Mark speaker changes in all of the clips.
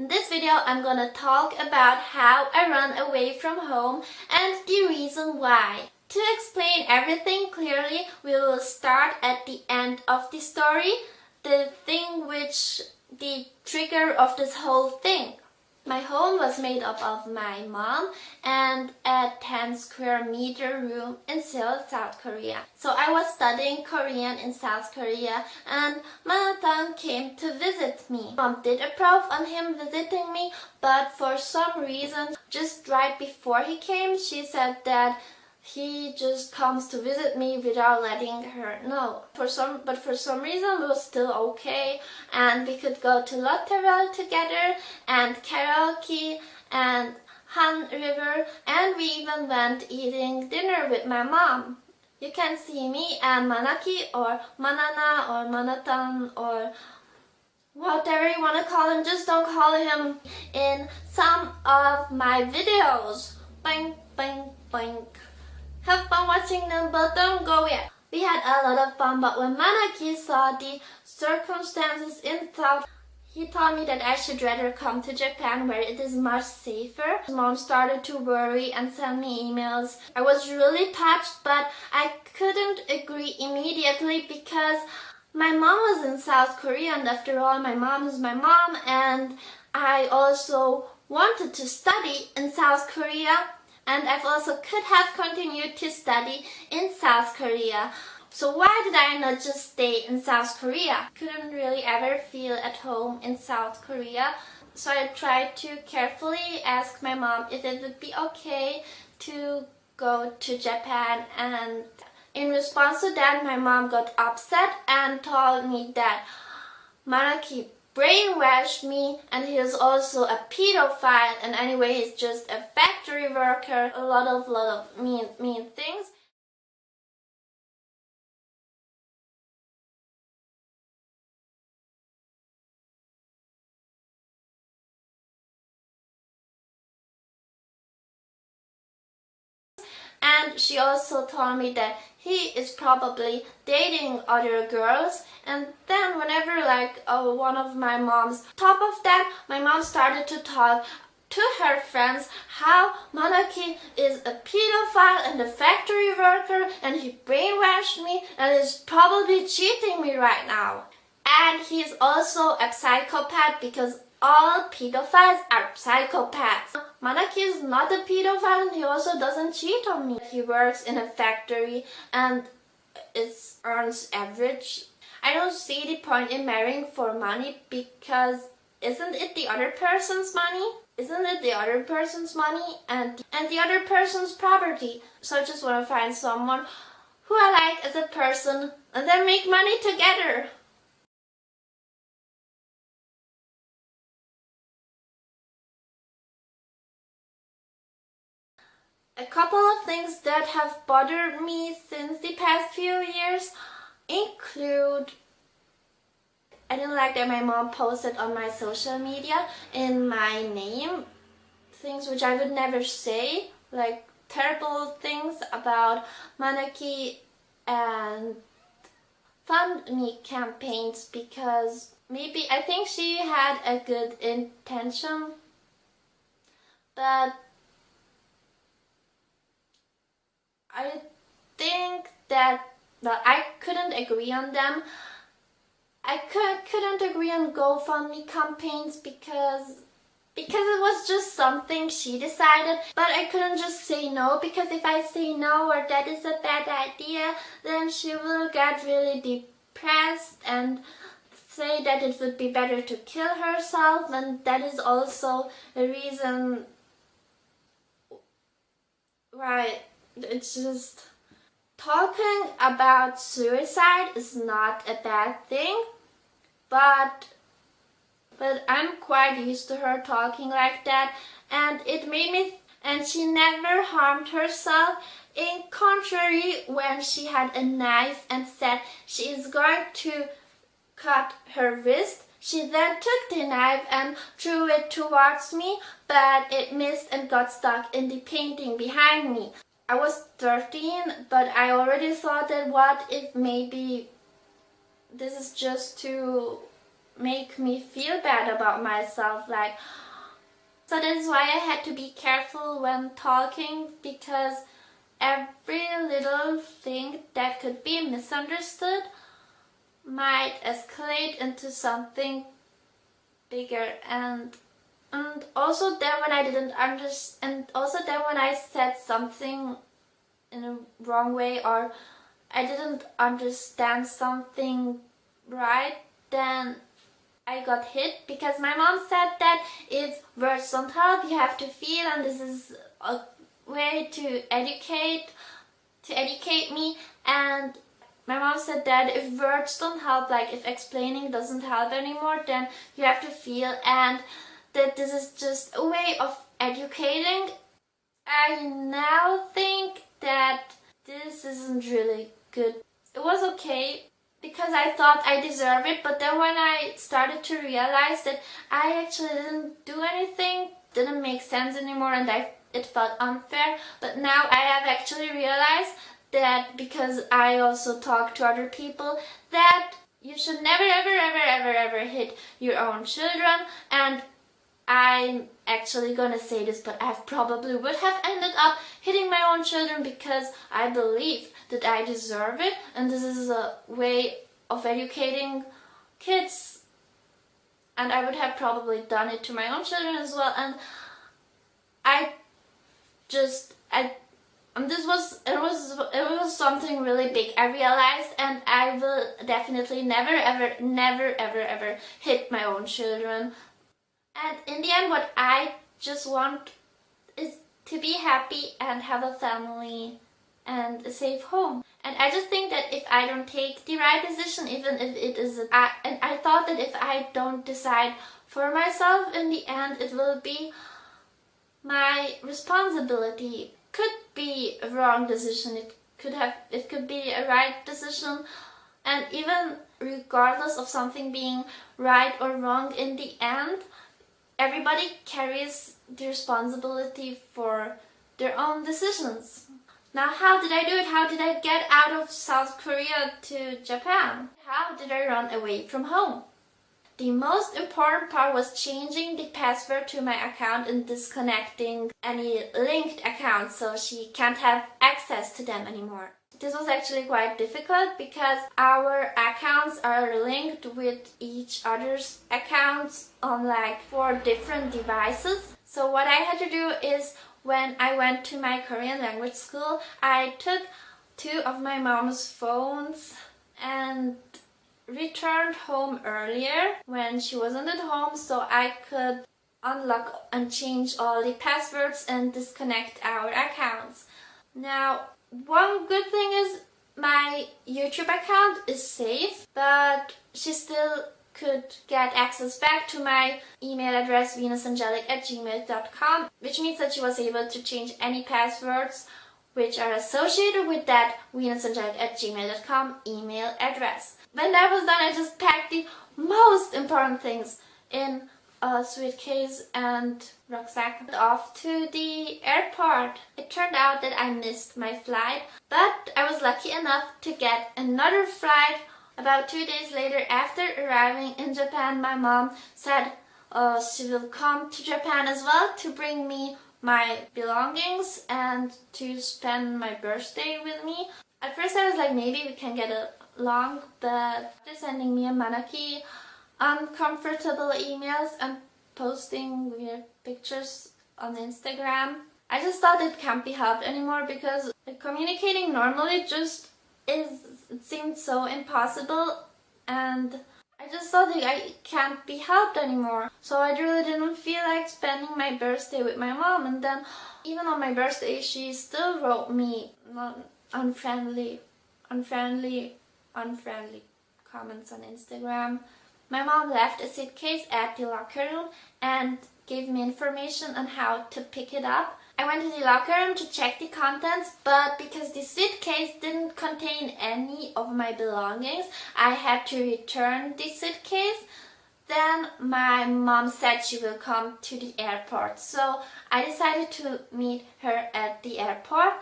Speaker 1: In this video, I'm gonna talk about how I run away from home and the reason why. To explain everything clearly, we will start at the end of the story, the trigger of this whole thing. My home was made up of my mom and a 10 square meter room in Seoul, South Korea. So I was studying Korean in South Korea and Manatang came to visit me. Mom did approve on him visiting me, but for some reason, just right before he came, she said that he just comes to visit me without letting her know. For some reason it was still okay, and we could go to Lotteral together and karaoke and Han River, and we even went eating dinner with my mom. You can see me and Manaki or Manana or Manatan or whatever you want to call him, just don't call him in some of my videos. Boing, boing, boing. Have fun watching them, but don't go yet. We had a lot of fun, but when Manaki saw the circumstances in South, he told me that I should rather come to Japan where it is much safer. Mom started to worry and send me emails. I was really touched, but I couldn't agree immediately because my mom was in South Korea, and after all, my mom is my mom, and I also wanted to study in South Korea. And I also could have continued to study in South Korea. So why did I not just stay in South Korea? Couldn't really ever feel at home in South Korea. So I tried to carefully ask my mom if it would be okay to go to Japan. And in response to that, my mom got upset and told me that Manaki brainwashed me, and he is also a pedophile, and anyway he's just a factory worker, a lot of mean things. And she also told me that he is probably dating other girls. And then whenever one of my mom's, top of that, my mom started to talk to her friends how Manaki is a pedophile and a factory worker, and he brainwashed me and is probably cheating me right now. And he's also a psychopath because all pedophiles are psychopaths. Manaki is not a pedophile, and he also doesn't cheat on me. He works in a factory and earns average. I don't see the point in marrying for money because isn't it the other person's money? Isn't it the other person's money and the other person's property? So I just want to find someone who I like as a person and then make money together. A couple of things that have bothered me since the past few years include I didn't like that my mom posted on my social media in my name things which I would never say, like terrible things about Manaki and fund me campaigns, because maybe I think she had a good intention, but I think that I couldn't agree on them. I couldn't agree on GoFundMe campaigns because it was just something she decided, but I couldn't just say no, because if I say no or that is a bad idea, then she will get really depressed and say that it would be better to kill herself, and that is also a reason why it's just talking about suicide is not a bad thing, but I'm quite used to her talking like that, and it made me, and she never harmed herself. In contrary, when she had a knife and said she is going to cut her wrist, she then took the knife and threw it towards me, but it missed and got stuck in the painting behind me. I was 13, but I already thought that what if maybe this is just to make me feel bad about myself. Like, so that's why I had to be careful when talking, because every little thing that could be misunderstood might escalate into something bigger. And also then when I didn't understand, and also then when I said something in a wrong way, or I didn't understand something right, then I got hit, because my mom said that if words don't help, you have to feel, and this is a way to educate me. And my mom said that if words don't help, like if explaining doesn't help anymore, then you have to feel, and that this is just a way of educating. I now think that this isn't really good. It was okay because I thought I deserved it, but then when I started to realize that I actually didn't do anything, didn't make sense anymore, and it felt unfair. But now I have actually realized that, because I also talk to other people, that you should never ever hit your own children. And I'm actually gonna say this, but I probably would have ended up hitting my own children, because I believe that I deserve it, and this is a way of educating kids, and I would have probably done it to my own children as well. And it was something really big, I realized, and I will definitely never ever hit my own children. And in the end, what I just want is to be happy and have a family and a safe home. And I just think that if I don't take the right decision, even if it is and I thought that if I don't decide for myself, in the end it will be my responsibility. Could be a wrong decision, it could be a right decision, and even regardless of something being right or wrong, in the end everybody carries the responsibility for their own decisions. Now, how did I do it? How did I get out of South Korea to Japan? How did I run away from home? The most important part was changing the password to my account and disconnecting any linked accounts, so she can't have access to them anymore. This was actually quite difficult because our accounts are linked with each other's accounts on like 4 different devices. So what I had to do is, when I went to my Korean language school, I took 2 of my mom's phones and returned home earlier when she wasn't at home, so I could unlock and change all the passwords and disconnect our accounts. Now, one good thing is my YouTube account is safe, but she still could get access back to my email address venusangelic@gmail.com, which means that she was able to change any passwords which are associated with that venusangelic@gmail.com email address. When that was done, I just packed the most important things in a suitcase and rucksack off to the airport. It turned out that I missed my flight, but I was lucky enough to get another flight. About 2 days later, after arriving in Japan, my mom said she will come to Japan as well to bring me my belongings and to spend my birthday with me. At first I was like, maybe we can get along, but they're sending me a manaki, uncomfortable emails and posting weird pictures on Instagram. I just thought it can't be helped anymore, because communicating normally it seemed so impossible, and I just thought that I can't be helped anymore. So I really didn't feel like spending my birthday with my mom. And then even on my birthday, she still wrote me unfriendly comments on Instagram. My mom left a suitcase at the locker room and gave me information on how to pick it up. I went to the locker room to check the contents, but because the suitcase didn't contain any of my belongings, I had to return the suitcase. Then my mom said she will come to the airport, so I decided to meet her at the airport.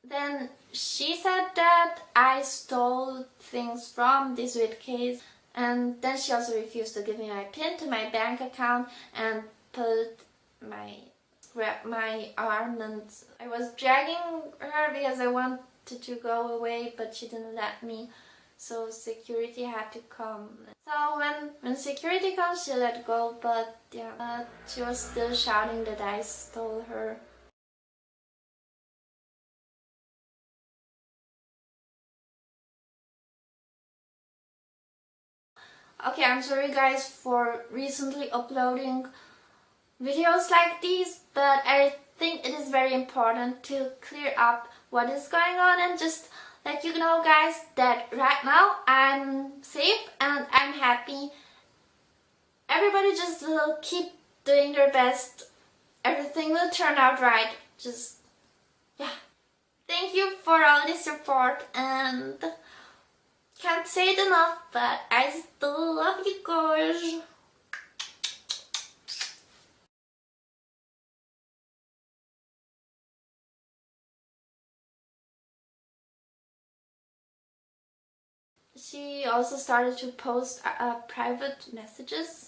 Speaker 1: Then she said that I stole things from the suitcase And then she also refused to give me my PIN to my bank account and grabbed my arm, and I was dragging her because I wanted to go away, but she didn't let me. So security had to come. So when security comes, she let go, but yeah, she was still shouting that I stole her. Okay, I'm sorry guys for recently uploading videos like these, but I think it is very important to clear up what is going on and just let you know guys that right now I'm safe and I'm happy. Everybody just will keep doing their best. Everything will turn out right. Just, yeah. Thank you for all the support, and can't say it enough, but I still love you guys. She also started to post private messages